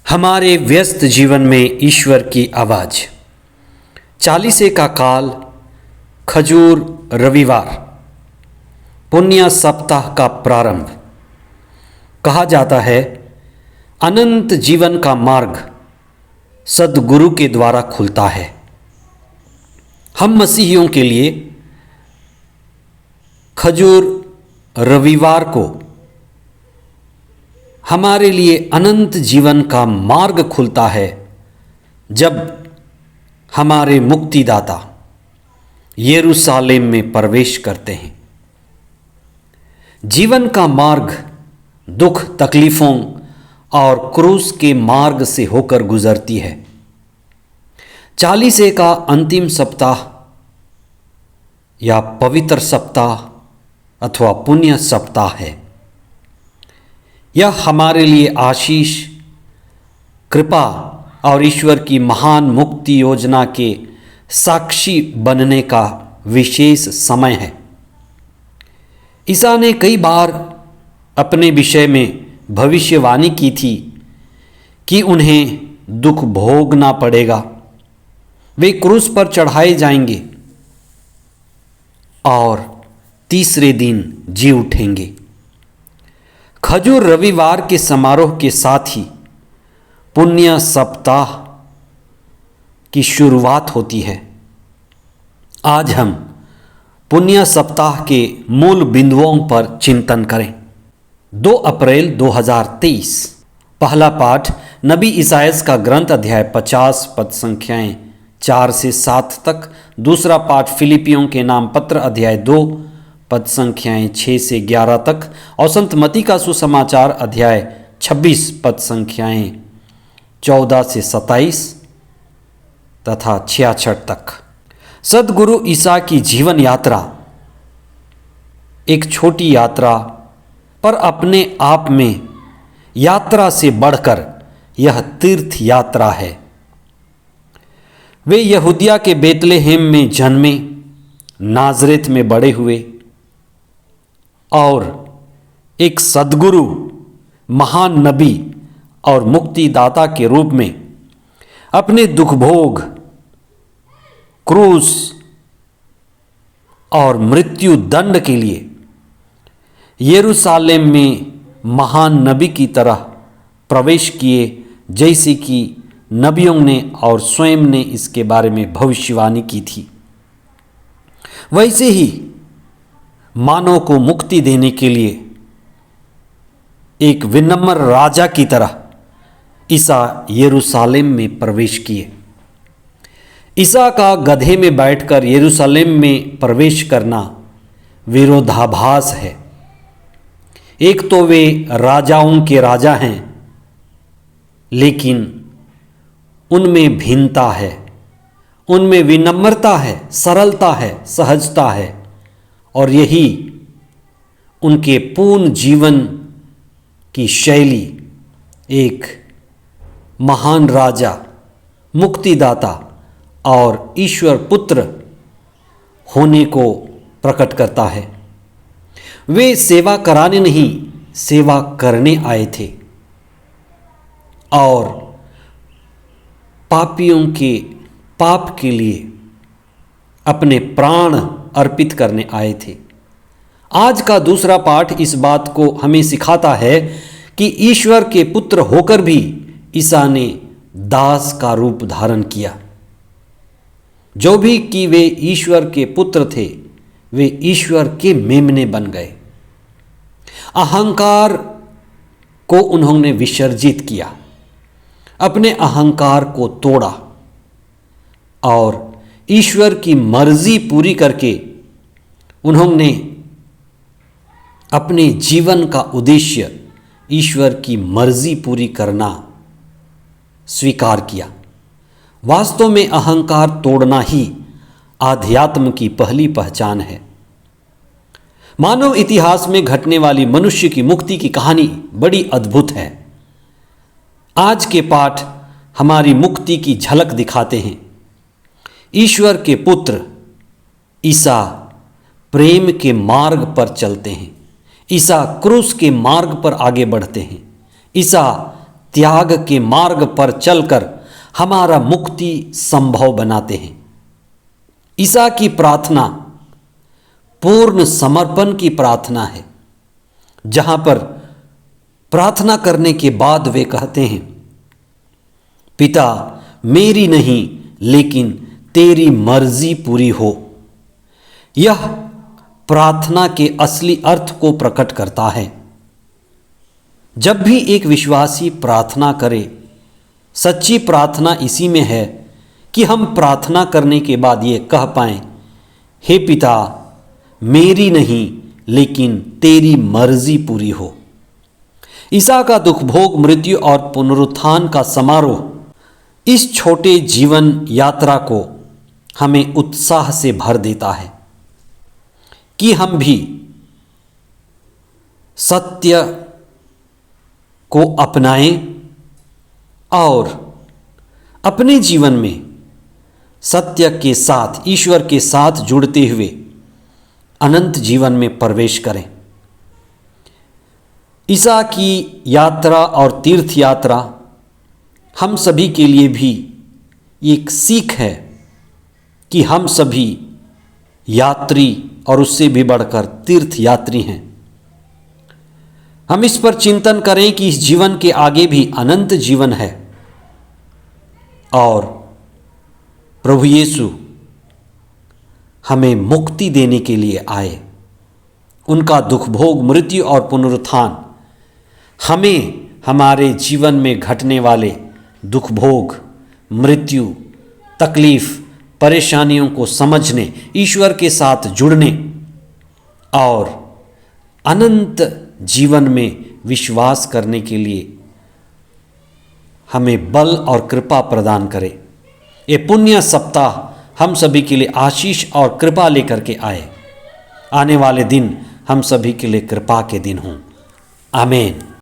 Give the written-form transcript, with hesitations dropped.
हमारे व्यस्त जीवन में ईश्वर की आवाज़। चालीसे का काल, खजूर रविवार, पुण्य सप्ताह का प्रारंभ। कहा जाता है अनंत जीवन का मार्ग सद्गुरु के द्वारा खुलता है। हम मसीहियों के लिए खजूर रविवार को हमारे लिए अनंत जीवन का मार्ग खुलता है जब हमारे मुक्तिदाता यरूशलेम में प्रवेश करते हैं। जीवन का मार्ग दुख, तकलीफों और क्रूस के मार्ग से होकर गुजरती है। चालीसे का अंतिम सप्ताह या पवित्र सप्ताह अथवा पुण्य सप्ताह है। यह हमारे लिए आशीष, कृपा और ईश्वर की महान मुक्ति योजना के साक्षी बनने का विशेष समय है। ईसा ने कई बार अपने विषय में भविष्यवाणी की थी कि उन्हें दुख भोगना पड़ेगा, वे क्रूस पर चढ़ाए जाएंगे और तीसरे दिन जी उठेंगे। खजूर रविवार के समारोह के साथ ही पुण्य सप्ताह की शुरुआत होती है। आज हम पुण्य सप्ताह के मूल बिंदुओं पर चिंतन करें। 2 अप्रैल 2023। पहला पाठ नबी इसायास का ग्रंथ अध्याय 50 पद संख्याएं 4 से 7 तक। दूसरा पाठ फिलिपियों के नाम पत्र अध्याय 2 पद संख्याएं 6 से 11 तक और संत मती का सुसमाचार अध्याय 26 पद संख्याएं 14 से 27 तथा 66 तक। सद्गुरु ईसा की जीवन यात्रा एक छोटी यात्रा पर अपने आप में यात्रा से बढ़कर यह तीर्थ यात्रा है। वे यहूदिया के बेतलेहेम में जन्मे, नाजरेत में बड़े हुए और एक सद्गुरु, महान नबी और मुक्तिदाता के रूप में अपने दुख भोग, क्रूस और मृत्यु दंड के लिए यरूशलेम में महान नबी की तरह प्रवेश किए, जैसे कि नबियों ने और स्वयं ने इसके बारे में भविष्यवाणी की थी। वैसे ही मानव को मुक्ति देने के लिए एक विनम्र राजा की तरह ईसा यरूशलेम में प्रवेश किए। ईसा का गधे में बैठकर यरूशलेम में प्रवेश करना विरोधाभास है। एक तो वे राजाओं के राजा हैं, लेकिन उनमें भिन्नता है, उनमें विनम्रता है, सरलता है, सहजता है और यही उनके पूर्ण जीवन की शैली एक महान राजा, मुक्तिदाता और ईश्वर पुत्र होने को प्रकट करता है। वे सेवा कराने नहीं, सेवा करने आए थे और पापियों के पाप के लिए अपने प्राण अर्पित करने आए थे। आज का दूसरा पाठ इस बात को हमें सिखाता है कि ईश्वर के पुत्र होकर भी ईसा ने दास का रूप धारण किया। जो भी कि वे ईश्वर के पुत्र थे, वे ईश्वर के मेमने बन गए। अहंकार को उन्होंने विसर्जित किया, अपने अहंकार को तोड़ा और ईश्वर की मर्जी पूरी करके उन्होंने अपने जीवन का उद्देश्य ईश्वर की मर्जी पूरी करना स्वीकार किया। वास्तव में अहंकार तोड़ना ही आध्यात्म की पहली पहचान है। मानव इतिहास में घटने वाली मनुष्य की मुक्ति की कहानी बड़ी अद्भुत है। आज के पाठ हमारी मुक्ति की झलक दिखाते हैं। ईश्वर के पुत्र ईसा प्रेम के मार्ग पर चलते हैं। ईसा क्रूस के मार्ग पर आगे बढ़ते हैं। ईसा त्याग के मार्ग पर चलकर हमारा मुक्ति संभव बनाते हैं। ईसा की प्रार्थना पूर्ण समर्पण की प्रार्थना है, जहां पर प्रार्थना करने के बाद वे कहते हैं, पिता मेरी नहीं लेकिन तेरी मर्जी पूरी हो। यह प्रार्थना के असली अर्थ को प्रकट करता है। जब भी एक विश्वासी प्रार्थना करे, सच्ची प्रार्थना इसी में है कि हम प्रार्थना करने के बाद ये कह पाएं, हे पिता मेरी नहीं लेकिन तेरी मर्जी पूरी हो। ईसा का दुख भोग, मृत्यु और पुनरुत्थान का समारोह इस छोटे जीवन यात्रा को हमें उत्साह से भर देता है कि हम भी सत्य को अपनाएं और अपने जीवन में सत्य के साथ, ईश्वर के साथ जुड़ते हुए अनंत जीवन में प्रवेश करें। ईसा की यात्रा और तीर्थ यात्रा हम सभी के लिए भी एक सीख है कि हम सभी यात्री और उससे भी बढ़कर तीर्थ यात्री हैं। हम इस पर चिंतन करें कि इस जीवन के आगे भी अनंत जीवन है और प्रभु यीशु हमें मुक्ति देने के लिए आए। उनका दुख भोग, मृत्यु और पुनरुत्थान हमें हमारे जीवन में घटने वाले दुख भोग, मृत्यु, तकलीफ, परेशानियों को समझने, ईश्वर के साथ जुड़ने और अनंत जीवन में विश्वास करने के लिए हमें बल और कृपा प्रदान करे। ये पुण्य सप्ताह हम सभी के लिए आशीष और कृपा लेकर के आए। आने वाले दिन हम सभी के लिए कृपा के दिन हों। आमीन।